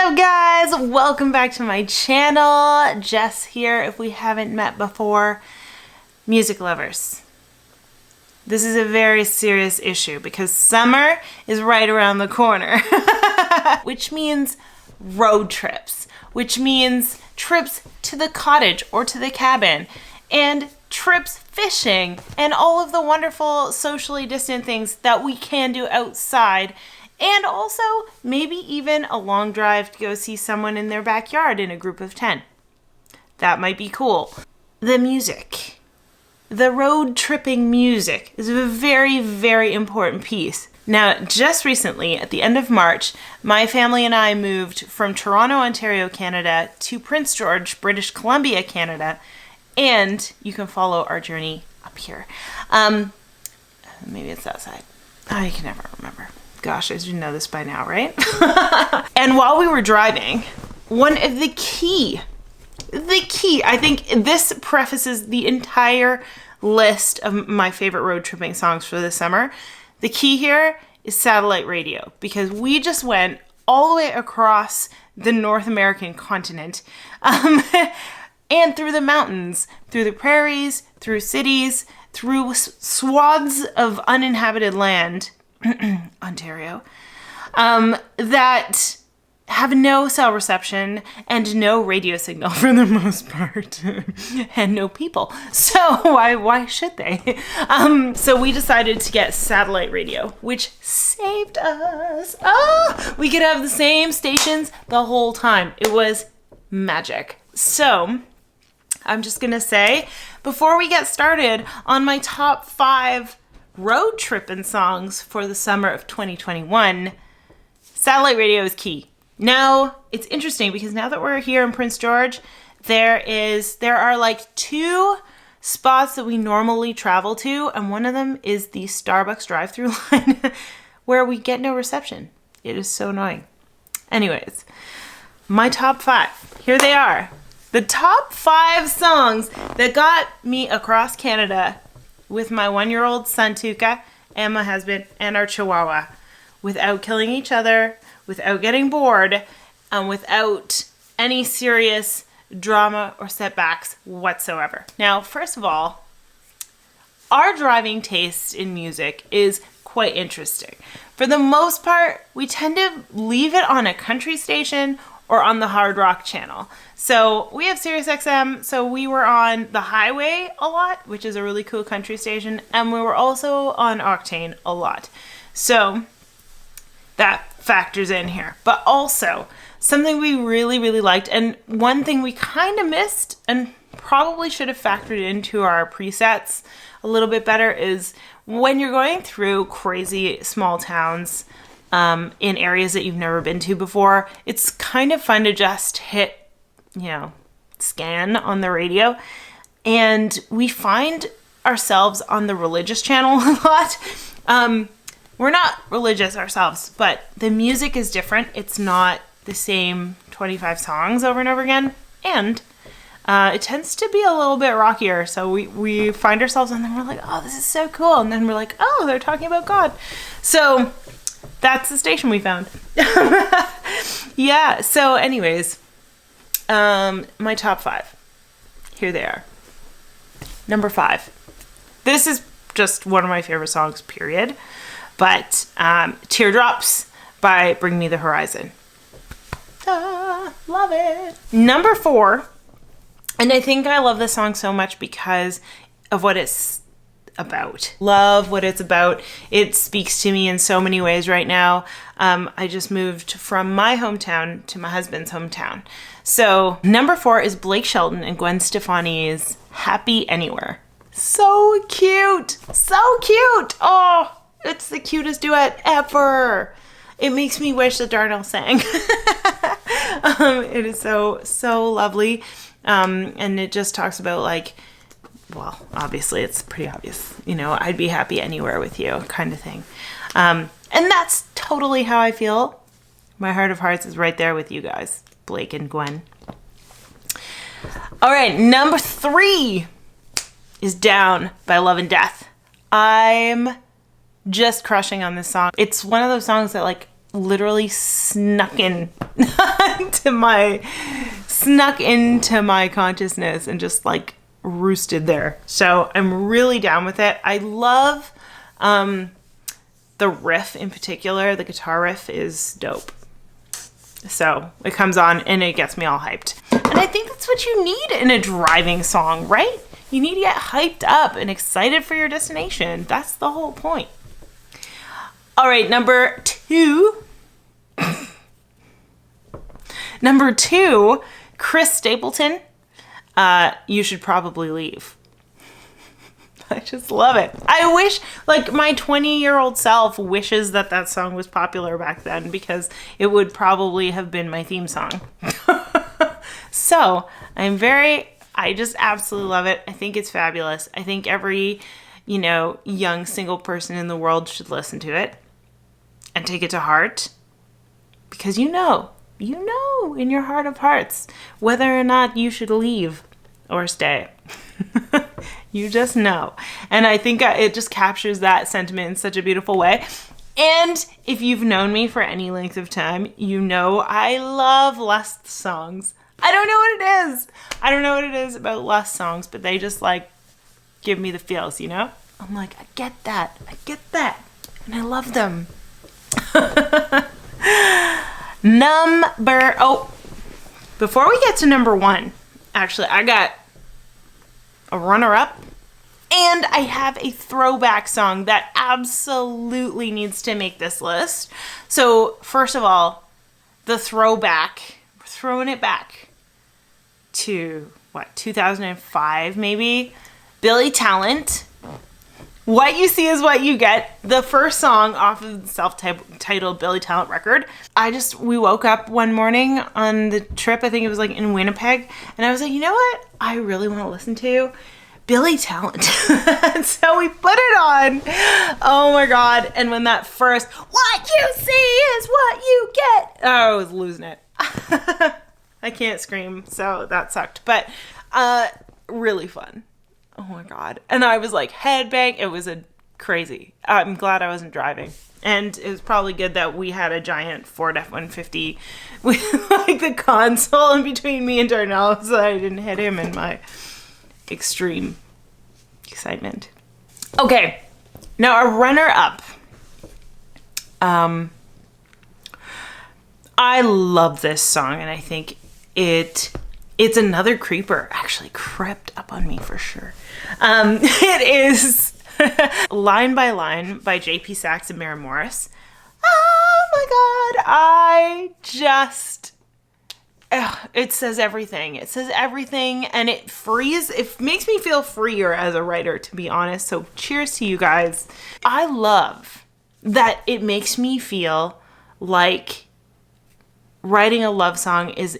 up, guys? Welcome back to my channel. Jess here, if we haven't met before. Music lovers, this is a very serious issue because summer is right around the corner, which means road trips, which means trips to the cottage or to the cabin, and trips fishing, and all of the wonderful socially distant things that we can do outside. And also, maybe even a long drive to go see someone in their backyard in a group of 10. That might be cool. The music. The road tripping music is a very, very important piece. Now, just recently, at the end of March, my family and I moved from Toronto, Ontario, Canada, to Prince George, British Columbia, Canada. And you can follow our journey up here. Maybe it's that side. I can never remember. Gosh, I should know this by now, right? And while we were driving, one of the key, I think this prefaces the entire list of my favorite road tripping songs for this summer. The key here is satellite radio, because we just went all the way across the North American continent, and through the mountains, through the prairies, through cities, through swaths of uninhabited land, Ontario, that have no cell reception and no radio signal for the most part, and no people. So why should they? So we decided to get satellite radio, which saved us. Oh, we could have the same stations the whole time. It was magic. So I'm just gonna say, before we get started on my top 5 road tripping songs for the summer of 2021, satellite radio is key. Now, it's interesting because now that we're here in Prince George, there are like 2 spots that we normally travel to, and one of them is the Starbucks drive-through line where we get no reception. It is so annoying. Anyways, my top 5. Here they are. The top 5 songs that got me across Canada with my 1-year-old son Tuukka and my husband and our chihuahua, without killing each other, without getting bored, and without any serious drama or setbacks whatsoever. Now, first of all, our driving taste in music is quite interesting. For the most part, we tend to leave it on a country station or on the hard rock channel. So we have Sirius XM, so we were on the highway a lot, which is a really cool country station, and we were also on Octane a lot. So that factors in here. But also, something we really, really liked, and one thing we kind of missed and probably should have factored into our presets a little bit better, is when you're going through crazy small towns, in areas that you've never been to before, it's kind of fun to just hit, scan on the radio. And we find ourselves on the religious channel a lot. We're not religious ourselves, but the music is different. It's not the same 25 songs over and over again. And it tends to be a little bit rockier. So we find ourselves on there and we're like, oh, this is so cool. And then we're like, oh, they're talking about God. So that's the station we found. Yeah, so anyways, my top 5. Here they are. Number 5. This is just one of my favorite songs, period. But Teardrops by Bring Me the Horizon. Love it. Number 4, and I think I love this song so much because of what it's about. Love what it's about. It speaks to me in so many ways right now. I just moved from my hometown to my husband's hometown. So number 4 is Blake Shelton and Gwen Stefani's Happy Anywhere. So cute. So cute. Oh, it's the cutest duet ever. It makes me wish that Darnell sang. It is so lovely. And it just talks about well, obviously it's pretty obvious, I'd be happy anywhere with you kind of thing. And that's totally how I feel. My heart of hearts is right there with you guys, Blake and Gwen. All right, number 3 is Down by Love and Death. I'm just crushing on this song. It's one of those songs that literally snuck into my consciousness and just like roosted there. So I'm really down with it. I love the riff in particular. The guitar riff is dope. So it comes on and it gets me all hyped. And I think that's what you need in a driving song, right? You need to get hyped up and excited for your destination. That's the whole point. All right, number two, Chris Stapleton, You Should Probably Leave. I just love it. I wish, like, my 20-year-old self wishes that that song was popular back then, because it would probably have been my theme song. So I just absolutely love it. I think it's fabulous. I think every, young single person in the world should listen to it and take it to heart, because you know in your heart of hearts whether or not you should leave or stay. You just know. And I think it just captures that sentiment in such a beautiful way. And if you've known me for any length of time, you know I love lust songs. I don't know what it is. I don't know what it is about lust songs, but they just like give me the feels, I'm like, I get that. And I love them. Before we get to number one, actually, I got a runner-up, and I have a throwback song that absolutely needs to make this list. So, first of all, the throwback, we're throwing it back to, 2005 maybe? Billy Talent, What You See Is What You Get, the first song off of the self-titled Billy Talent record. We woke up one morning on the trip, I think it was like in Winnipeg, and I was like, you know what I really want to listen to? Billy Talent. So we put it on. Oh my God. And when that first, what you see is what you get, I was losing it. I can't scream, so that sucked. But really fun. Oh my God. And I was like headbang. It was crazy. I'm glad I wasn't driving. And it was probably good that we had a giant Ford F-150 with like the console in between me and Darnell, so I didn't hit him in my extreme excitement. Okay. Now a runner-up. I love this song, and I think it's another creeper. Actually crept up on me for sure. It is Line by Line by J.P. Sachs and Maren Morris. Oh my God. It says everything. It says everything, and it makes me feel freer as a writer, to be honest. So cheers to you guys. I love that it makes me feel like writing a love song is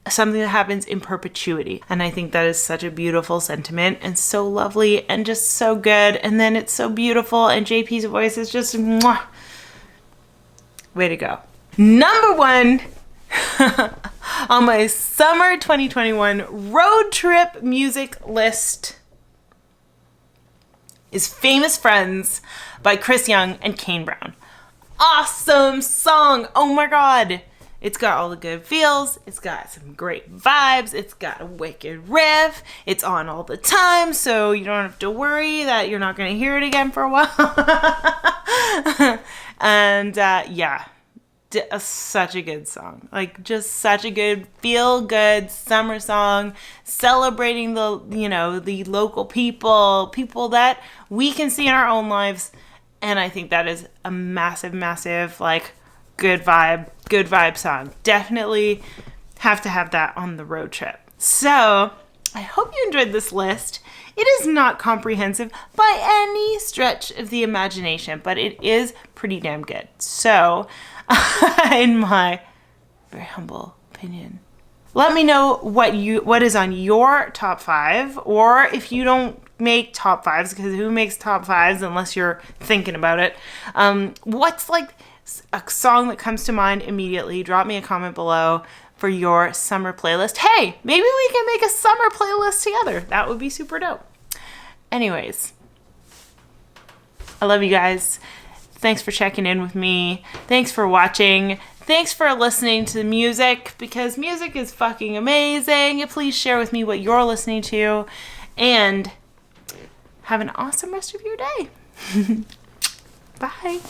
something that happens in perpetuity. And I think that is such a beautiful sentiment and so lovely and just so good. And then it's so beautiful, and JP's voice is just mwah. Way to go. Number one on my summer 2021 road trip music list is Famous Friends by Chris Young and Kane Brown. Awesome song. Oh my God. It's got all the good feels. It's got some great vibes. It's got a wicked riff. It's on all the time, so you don't have to worry that you're not going to hear it again for a while. And such a good song. Like, just such a good feel-good summer song, celebrating the local people that we can see in our own lives. And I think that is a massive, massive, like, good vibe song. Definitely have to have that on the road trip. So I hope you enjoyed this list. It is not comprehensive by any stretch of the imagination, but it is pretty damn good. So in my very humble opinion, let me know what is on your top 5, or if you don't make top 5s, because who makes top 5s unless you're thinking about it? What's like a song that comes to mind immediately? Drop me a comment below for your summer playlist. Hey, maybe we can make a summer playlist together. That would be super dope. Anyways, I love you guys. Thanks for checking in with me. Thanks for watching. Thanks for listening to music, because music is fucking amazing. Please share with me what you're listening to, and have an awesome rest of your day. Bye.